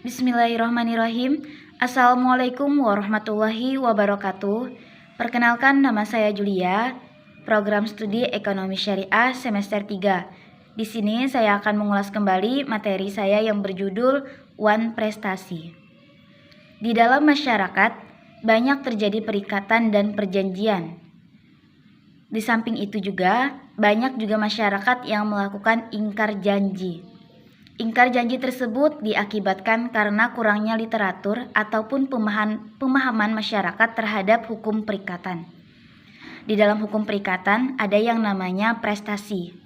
Bismillahirrahmanirrahim. Assalamualaikum warahmatullahi wabarakatuh. Perkenalkan, nama saya Julia, program studi Ekonomi Syariah semester 3. Di sini saya akan mengulas kembali materi saya yang berjudul Wan Prestasi. Di dalam masyarakat, banyak terjadi perikatan dan perjanjian. Di samping itu juga, banyak juga masyarakat yang melakukan ingkar janji. Ingkar janji tersebut diakibatkan karena kurangnya literatur ataupun pemahaman masyarakat terhadap hukum perikatan. Di dalam hukum perikatan ada yang namanya prestasi.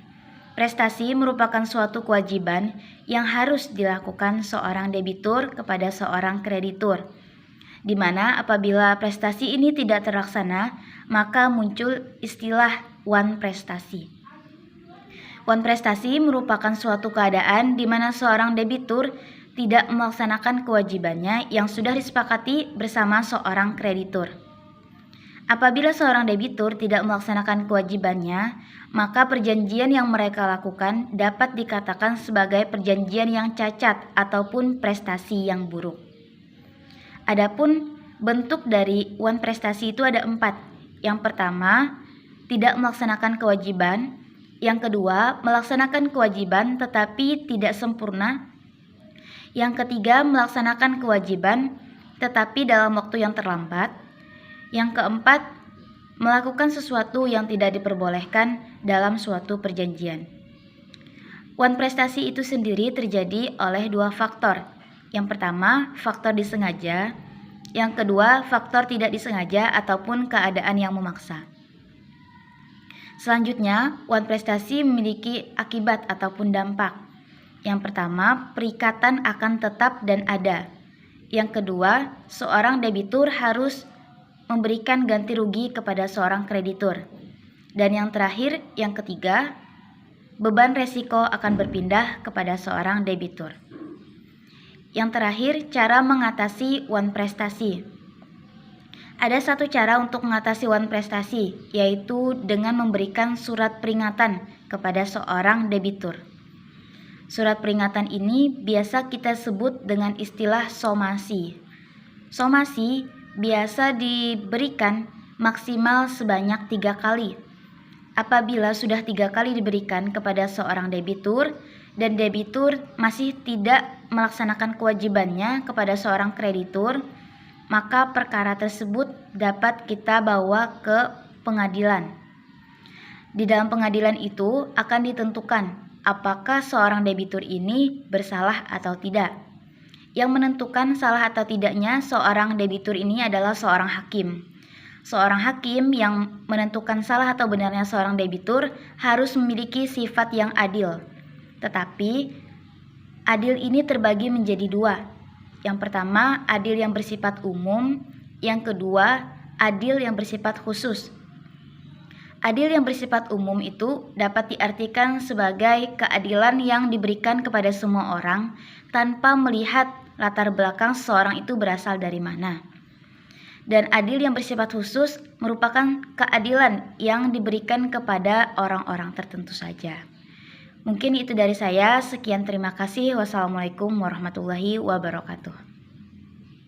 Prestasi merupakan suatu kewajiban yang harus dilakukan seorang debitur kepada seorang kreditur, di mana apabila prestasi ini tidak terlaksana, maka muncul istilah wan prestasi. Wan prestasi merupakan suatu keadaan di mana seorang debitur tidak melaksanakan kewajibannya yang sudah disepakati bersama seorang kreditur. Apabila seorang debitur tidak melaksanakan kewajibannya, maka perjanjian yang mereka lakukan dapat dikatakan sebagai perjanjian yang cacat ataupun prestasi yang buruk. Adapun bentuk dari wan prestasi itu ada 4. Yang pertama, tidak melaksanakan kewajiban. Yang kedua, melaksanakan kewajiban tetapi tidak sempurna. Yang ketiga, melaksanakan kewajiban tetapi dalam waktu yang terlambat. Yang keempat, melakukan sesuatu yang tidak diperbolehkan dalam suatu perjanjian. Wan prestasi itu sendiri terjadi oleh 2 faktor. Yang pertama, faktor disengaja. Yang kedua, faktor tidak disengaja ataupun keadaan yang memaksa. Selanjutnya, wan prestasi memiliki akibat ataupun dampak. Yang pertama, perikatan akan tetap dan ada. Yang kedua, seorang debitur harus memberikan ganti rugi kepada seorang kreditur. Dan yang terakhir, yang ketiga, beban resiko akan berpindah kepada seorang debitur. Yang terakhir, cara mengatasi wan prestasi. Ada satu cara untuk mengatasi wan prestasi, yaitu dengan memberikan surat peringatan kepada seorang debitur. Surat peringatan ini biasa kita sebut dengan istilah somasi. Somasi biasa diberikan maksimal sebanyak 3 kali. Apabila sudah 3 kali diberikan kepada seorang debitur dan debitur masih tidak melaksanakan kewajibannya kepada seorang kreditur, maka perkara tersebut dapat kita bawa ke pengadilan. Di dalam pengadilan itu akan ditentukan apakah seorang debitur ini bersalah atau tidak. Yang menentukan salah atau tidaknya seorang debitur ini adalah seorang hakim. Seorang hakim yang menentukan salah atau benarnya seorang debitur harus memiliki sifat yang adil. Tetapi adil ini terbagi menjadi 2. Yang pertama, adil yang bersifat umum. Yang kedua, adil yang bersifat khusus. Adil yang bersifat umum itu dapat diartikan sebagai keadilan yang diberikan kepada semua orang tanpa melihat latar belakang seseorang itu berasal dari mana. Dan adil yang bersifat khusus merupakan keadilan yang diberikan kepada orang-orang tertentu saja. Mungkin itu dari saya. Sekian, terima kasih. Wassalamualaikum warahmatullahi wabarakatuh.